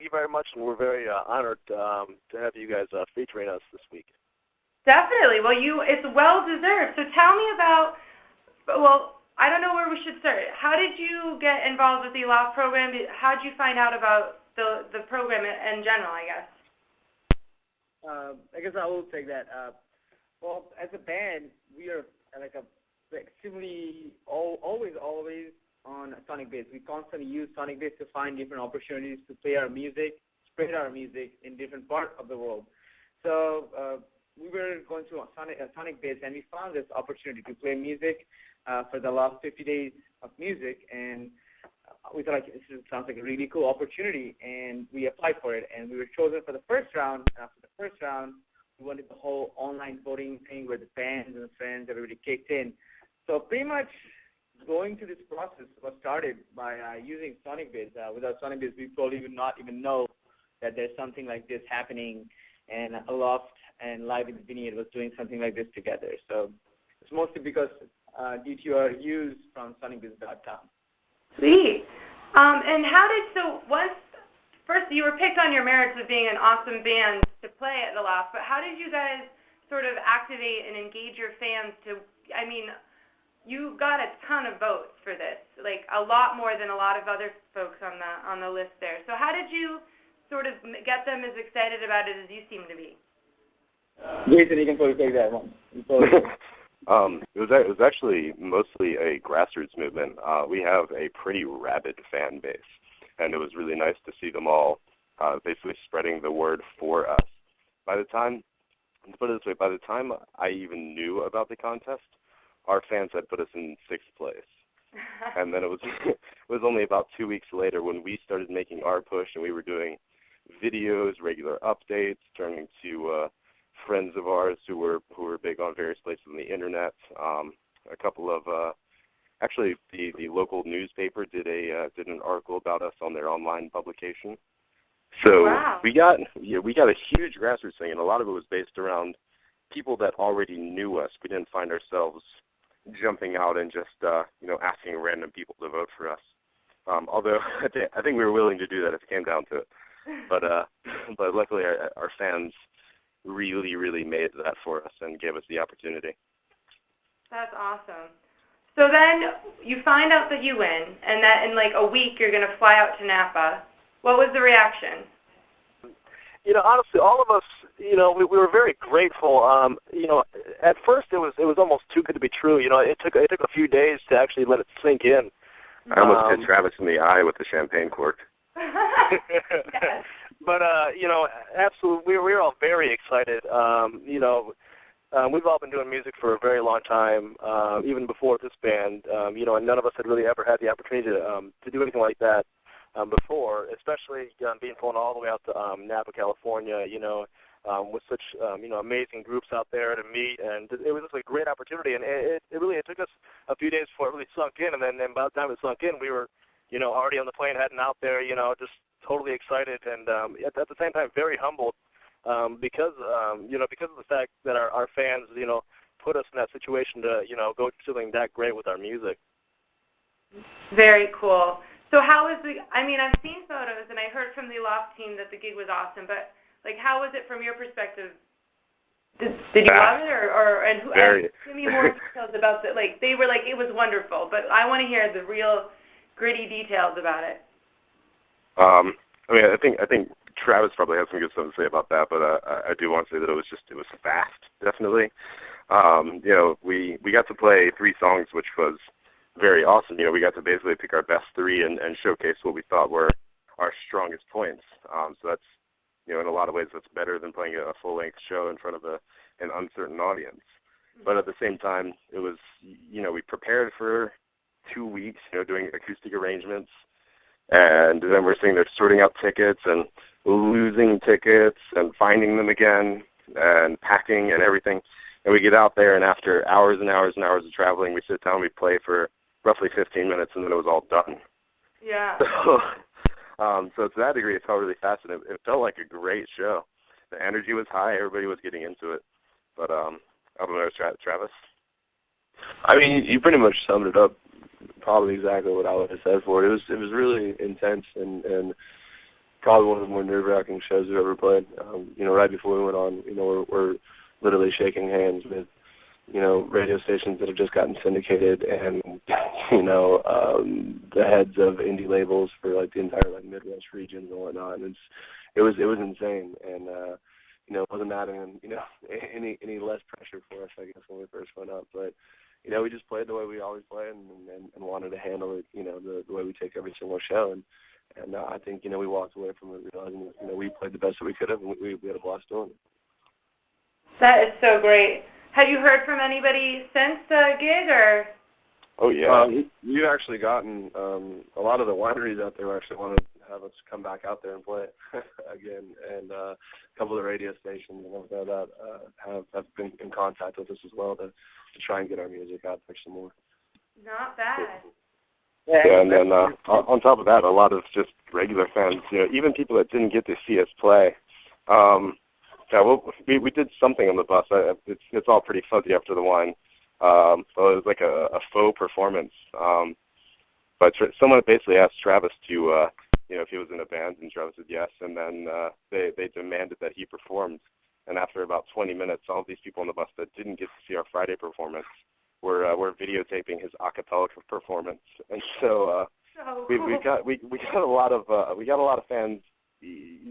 you very much, and we're very honored to have you guys featuring us this week. Definitely. Well, it's well deserved. So tell me about, well, I don't know where we should start. How did you get involved with the Aloft program? How did you find out about the program in general, I guess? I guess I will take that. Well, as a band, we are extremely always on Sonicbids. We constantly use Sonicbids to find different opportunities to play our music, spread our music in different parts of the world. So we were going through Sonicbids, and we found this opportunity to play music for the last 50 days of music, and we thought this sounds like a really cool opportunity, and we applied for it, and we were chosen for the first round. And after the first round, we wanted the whole online voting thing where the fans and the friends, everybody kicked in. So pretty much going through this process was started by using Sonicbids. Without Sonicbids, we probably would not even know that there's something like this happening, and Aloft and Live in the Vineyard was doing something like this together. So it's mostly because due to our use from sonicbids.com. Sweet. And first you were picked on your merits of being an awesome band to play at Aloft, but how did you guys sort of activate and engage your fans you got a ton of votes for this, like a lot more than a lot of other folks on the list there. So how did you sort of get them as excited about it as you seem to be? Jason, you can probably take that one. It was actually mostly a grassroots movement. We have a pretty rabid fan base, and it was really nice to see them all basically spreading the word for us. To put it this way, by the time I even knew about the contest, our fans had put us in 6th place. And then it was only about 2 weeks later when we started making our push, and we were doing videos, regular updates, turning to friends of ours who were big on various places on the internet. A couple of actually the local newspaper did an article about us on their online publication. So wow. we got a huge grassroots thing, and a lot of it was based around people that already knew us. We didn't find ourselves jumping out and just asking random people to vote for us. Although I think we were willing to do that if it came down to it. But luckily our fans really, really made that for us and gave us the opportunity. That's awesome. So then you find out that you win, and that in like a week you're going to fly out to Napa. What was the reaction? Honestly, all of us, we were very grateful. At first it was almost too good to be true. It took a few days to actually let it sink in. I almost hit Travis in the eye with the champagne cork. Yes. But absolutely, we were all very excited. We've all been doing music for a very long time, even before this band. And none of us had really ever had the opportunity to do anything like that before, especially being flown all the way out to Napa, California. With such amazing groups out there to meet, and it was just a great opportunity. And it took us a few days before it really sunk in. And then by the time it sunk in, we were already on the plane heading out there. Just totally excited, and at the same time very humbled because of the fact that our fans put us in that situation to go do something that great with our music. Very cool. So how was I've seen photos and I heard from the Aloft team that the gig was awesome, but like how was it from your perspective? Did you love it give me more details about it? Like they were like it was wonderful, but I want to hear the real gritty details about it. I think Travis probably has some good stuff to say about that, but I do want to say that it was fast, definitely. We got to play 3 songs, which was very awesome. We got to basically pick our best 3 and showcase what we thought were our strongest points. So that's, in a lot of ways, that's better than playing a full-length show in front of an uncertain audience. But at the same time, it was, we prepared for 2 weeks, doing acoustic arrangements, and then we're sitting there sorting out tickets and losing tickets and finding them again and packing and everything. And we get out there, and after hours and hours and hours of traveling, we sit down, we play for roughly 15 minutes, and then it was all done. Yeah. So to that degree, it felt really fast, and it felt like a great show. The energy was high. Everybody was getting into it. But I don't know, Travis? You pretty much summed it up probably exactly what I would have said for it. It was really intense, and probably one of the more nerve-wracking shows we've ever played. You know, right before we went on, you know, we're literally shaking hands with, you know, radio stations that have just gotten syndicated, and you know, the heads of indie labels for like the entire like Midwest regions and whatnot. And it was insane, and you know, it wasn't adding, you know, any less pressure for us, I guess, when we first went up. But you know, we just played the way we always play, and wanted to handle it, you know, the way we take every single show. And I think, you know, we walked away from it realizing that, you know, we played the best that we could have, and we had a blast doing it. That is so great. Have you heard from anybody since the gig, or? Oh, yeah. We've actually gotten a lot of the wineries out there actually want to have us come back out there and play it again, and a couple of the radio stations and everything like that have been in contact with us as well to try and get our music out there some more. Not bad. Yeah, and then on top of that, a lot of just regular fans, you know, even people that didn't get to see us play. Yeah, well, we did something on the bus. It's all pretty fuzzy after the wine. So it was like a faux performance. But someone basically asked Travis to, you know, if he was in a band, and Travis said yes. And then they demanded that he performed. And after about 20 minutes, all these people on the bus that didn't get to see our Friday performance were videotaping his a cappella performance. And so we got a lot of fans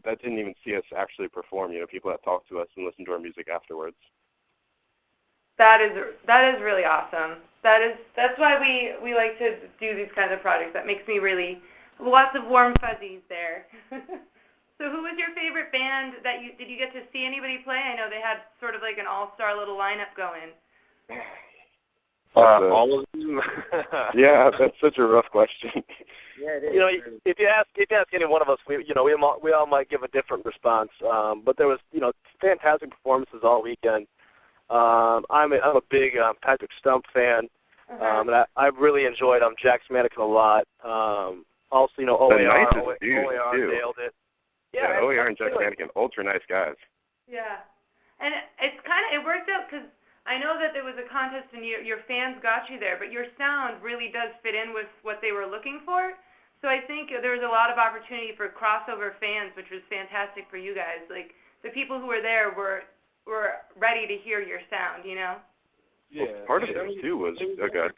that didn't even see us actually perform. You know, people that talked to us and listened to our music afterwards. That is really awesome. That's why we like to do these kinds of projects. That makes me really lots of warm fuzzies there. So who was your favorite band that did you get to see anybody play? I know they had sort of like an all-star little lineup going. All of them. Yeah, that's such a rough question. Yeah, it is. You know, if you ask any one of us, we all might give a different response. But there was, you know, fantastic performances all weekend. I'm a big Patrick Stump fan, and I really enjoyed Jack Mannequin a lot. Also, you know, OAR nailed it. Yeah, OAR and Jack Mannequin, ultra nice guys. Yeah, and it worked out because I know that there was a contest and your fans got you there, but your sound really does fit in with what they were looking for. So I think there was a lot of opportunity for crossover fans, which was fantastic for you guys. Like the people who were there were ready to hear your sound, you know? Yeah. Well, part of it, too, was, okay.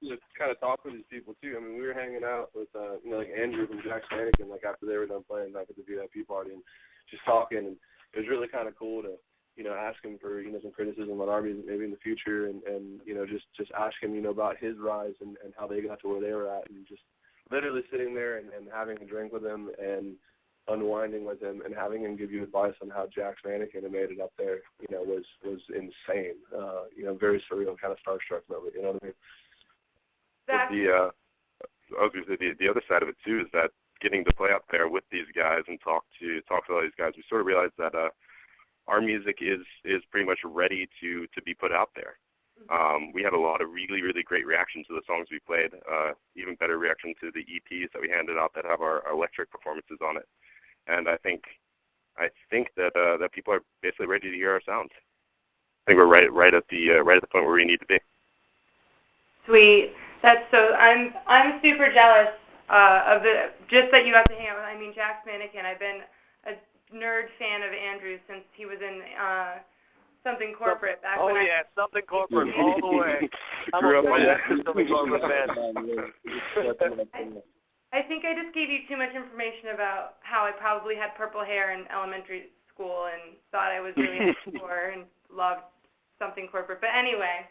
To kind of talk with these people, too. I mean, we were hanging out with, you know, like Andrew from Jack Mannequin, like after they were done playing back at the VIP party, and just talking, and it was really kind of cool to, you know, ask him for, you know, some criticism on our music maybe in the future, and you know, just ask him, you know, about his rise and how they got to where they were at, and just literally sitting there and having a drink with him and unwinding with him and having him give you advice on how Jack's Mannequin had made it up there, you know, was insane. You know, very surreal, kind of starstruck moment, you know what I mean? But the other side of it too is that getting to play up there with these guys and talk to all these guys, we sort of realized that our music is pretty much ready to be put out there. We had a lot of really, really great reactions to the songs we played, even better reaction to the EPs that we handed out that have our electric performances on it. And I think that people are basically ready to hear our sound. I think we're right at the point where we need to be. Sweet. That's so. I'm super jealous of just that you got to hang out with. I mean, Jack Mannequin. I've been a nerd fan of Andrew since he was in Something Corporate back when Something Corporate all the way. I'm a Something Corporate fan. I think I just gave you too much information about how I probably had purple hair in elementary school and thought I was really poor and loved Something Corporate. But anyway,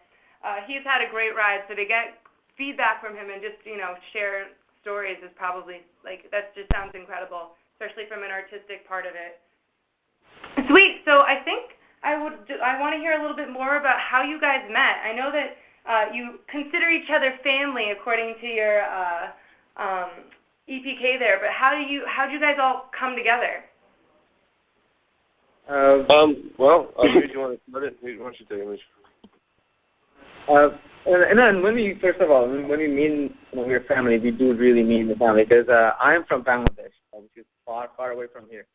he's had a great ride, so to get feedback from him and just, you know, share stories is probably, like, that just sounds incredible, especially from an artistic part of it. Sweet. So I think I want to hear a little bit more about how you guys met. I know that you consider each other family according to your EPK there, but how'd you guys all come together? Well, who do you want to start it? Why don't you take it? And when we, first of all, when we mean we're family, we do really mean the family, because I'm from Bangladesh, which is far, far away from here.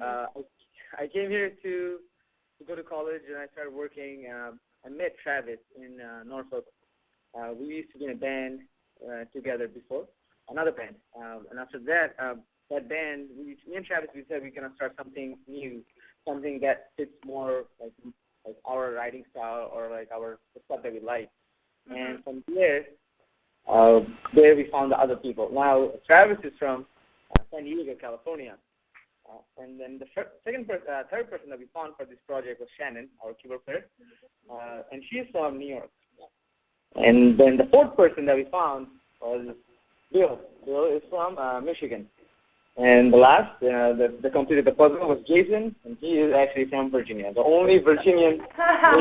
I came here to go to college, and I started working. I met Travis in Norfolk. We used to be in a band together before, another band. And after that, But then me and Travis, we said we're gonna start something new, something that fits more like our writing style or like the stuff that we like. And from there we found the other people. Now Travis is from San Diego, California, and then the third person that we found for this project was Shannon, our keyboard player, and she's from New York. And then the fourth person that we found was Bill. Bill is from Michigan. And the last, the completed the puzzle was Jason, and he is actually from Virginia, the only Virginian. So how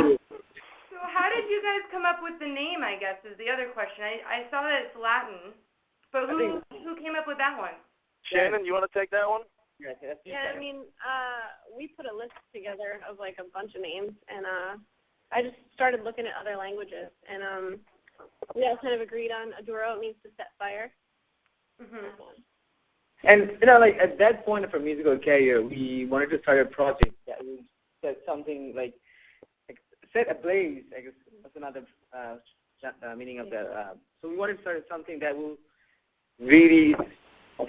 did you guys come up with the name, I guess, is the other question. I saw that it's Latin, but who came up with that one? Shannon, you want to take that one? Yeah, I mean, we put a list together of like a bunch of names, and I just started looking at other languages, and we all kind of agreed on Aduro. It means to set fire. And, you know, like at that point of our musical career, we wanted to start a project that would set something like set ablaze, I guess that's another meaning of that. So we wanted to start something that will really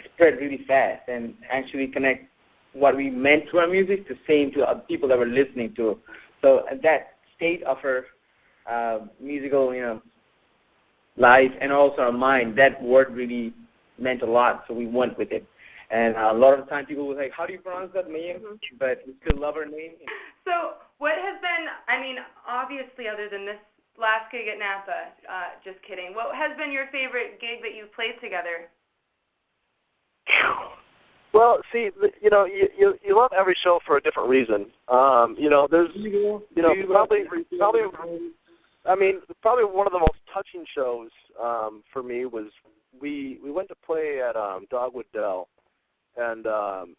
spread really fast and actually connect what we meant to our music to same to other people that were listening to it. So at that state of our musical, life and also our mind, that word really meant a lot, so we went with it. And a lot of the time people were like, how do you pronounce that name? But we still love our name. So what has been, I mean, obviously other than this last gig at Napa, just kidding, what has been your favorite gig that you've played together? Well, see, you love every show for a different reason. There's, probably one of the most touching shows for me was we went to play at Dogwood Dell, and it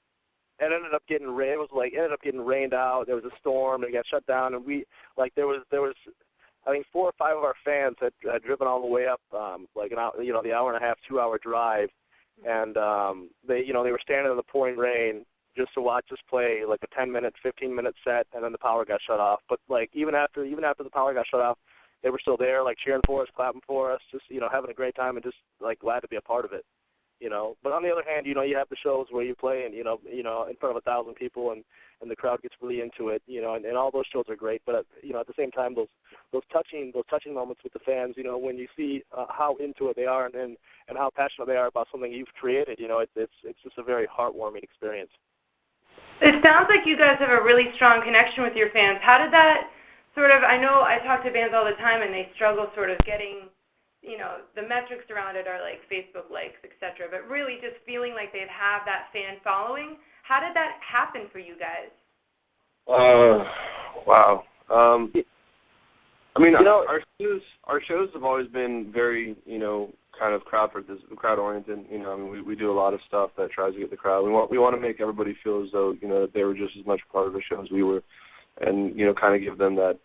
ended up getting rained out. There was a storm, and it got shut down, and there was I think 4 or 5 of our fans had driven all the way up, the hour and a half, 2-hour drive. And they were standing in the pouring rain just to watch us play like a 10-minute, 15-minute set, and then the power got shut off. But like even after the power got shut off, they were still there, like cheering for us, clapping for us, just having a great time and just like glad to be a part of it. But on the other hand, you have the shows where you play and in front of 1,000 people and the crowd gets really into it, and all those shows are great. But at the same time, those touching moments with the fans, when you see how into it they are and how passionate they are about something you've created, it's just a very heartwarming experience. It sounds like you guys have a really strong connection with your fans. How did that sort of, I know I talk to bands all the time and they struggle sort of getting, the metrics around it are like Facebook likes, etc. But really just feeling like they have that fan following. How did that happen for you guys? Wow. Our shows have always been very, kind of crowd oriented. We do a lot of stuff that tries to get the crowd. We want to make everybody feel as though that they were just as much part of the show as we were, and kind of give them that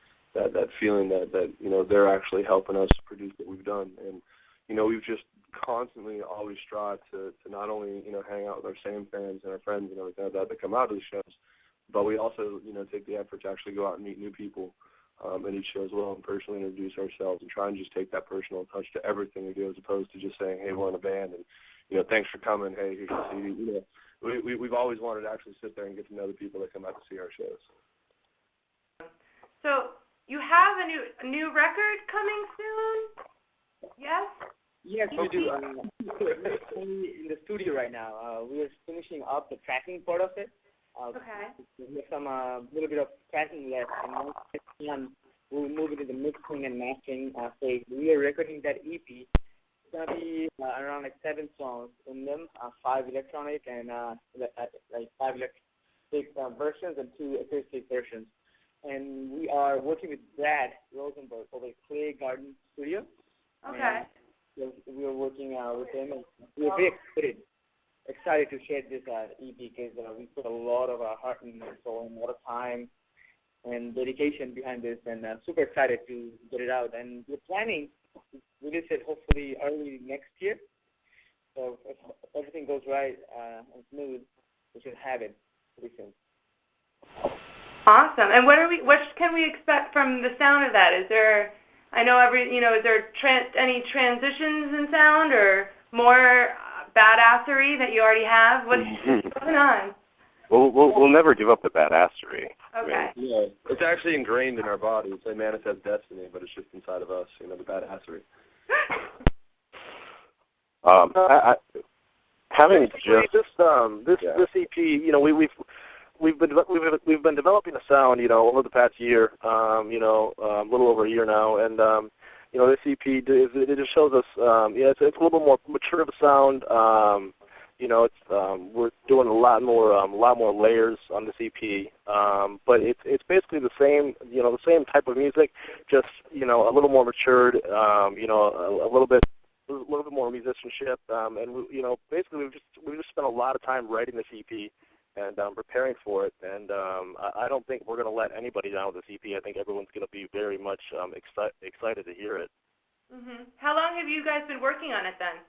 feeling that they're actually helping us produce what we've done. And we've just constantly always strived to not only hang out with our same fans and our friends and everything like that come out of the shows, but we also take the effort to actually go out and meet new people at each show as well and personally introduce ourselves and try and just take that personal touch to everything we do as opposed to just saying, hey, we're in a band and thanks for coming, hey, here's your CD. We've always wanted to actually sit there and get to know the people that come out to see our shows. So you have a new record coming soon? Yes? Yes, we do. We're in the studio right now. We are finishing up the tracking part of it. Okay. We have some little bit of tracking left, and once it's done, we'll move into the mixing and mastering phase. We are recording that EP. It's going to be around like 7 songs in them, 5 electronic and 5 electric versions and 2 acoustic versions. And we are working with Brad Rosenberg over at Clay Garden Studio. Okay. And we are working with him, and we're very excited to share this EP because we put a lot of our heart and soul and a lot of time and dedication behind this, and super excited to get it out. And we're planning to release it hopefully early next year. So if everything goes right and smooth, we should have it pretty soon. Awesome. And what can we expect from the sound of that? Is there, I know is there any transitions in sound or more badassery that you already have? What's going on? We'll never give up the badassery. Okay. Yeah, it's actually ingrained in our bodies. They manifest destiny, but it's just inside of us, the badassery. Having just this EP, we've been developing a sound, over the past year, a little over a year now, and this EP it just shows us, it's a little bit more mature of a sound. We're doing a lot more layers on this EP, but it's basically the same, the same type of music, just a little more matured, a little bit more musicianship, and basically we've just spent a lot of time writing this EP and preparing for it, and I don't think we're going to let anybody down with this EP. I think everyone's going to be very much excited to hear it. Mm-hmm. How long have you guys been working on it then?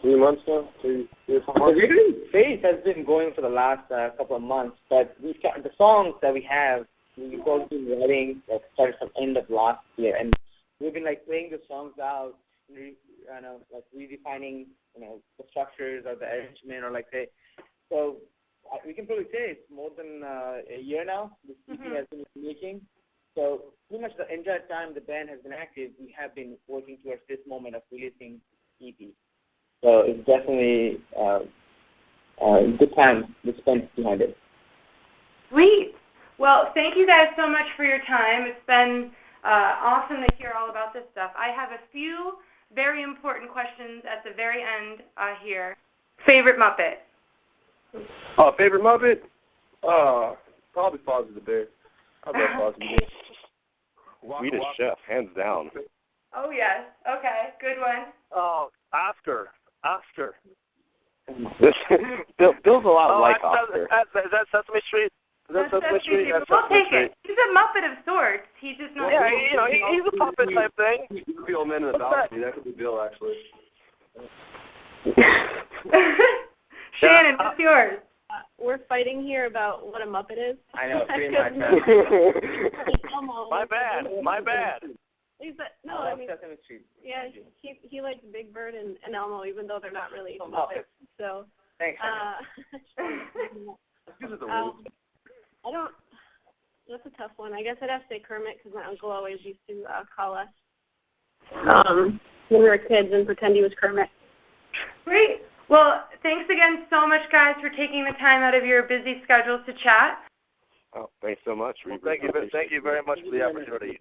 3 months now? 3 or 4 months? The recording phase has been going for the last couple of months, but the songs that we have, we've also been writing, started from end of last year, and we've been playing the songs out, redefining, the structures or the arrangement, or so we can probably say it's more than a year now. This EP has been making. So pretty much the entire time the band has been active, we have been working towards this moment of releasing EP. So it's definitely good time to spend behind it. Sweet. Well, thank you guys so much for your time. It's been awesome to hear all about this stuff. I have a few very important questions at the very end here. Favorite Muppet? Favorite Muppet? Probably Fozzie the Bear. I love Fozzie the Bear. Swedish Chef, hands down. Oh, yes. Okay. Good one. Oh, Oscar. Bill's a lot like Oscar. Is that Sesame Street? That's Sesame Street. We'll take it. He's a Muppet of sorts. He's just not. Yeah, he's a puppet type thing. He could be Old Man in the Balcony. That could be Bill, actually. Shannon, what's yours? We're fighting here about what a Muppet is. I know, pretty much. My bad. No, I mean, Sesame Street. yeah, he likes Big Bird and Elmo, even though they're not really Muppets. So, Thanks. I don't. That's a tough one. I guess I'd have to say Kermit because my uncle always used to call us when we were kids and pretend he was Kermit. Great. Well, thanks again so much, guys, for taking the time out of your busy schedules to chat. Oh, thanks so much. Thank you very much for the opportunity.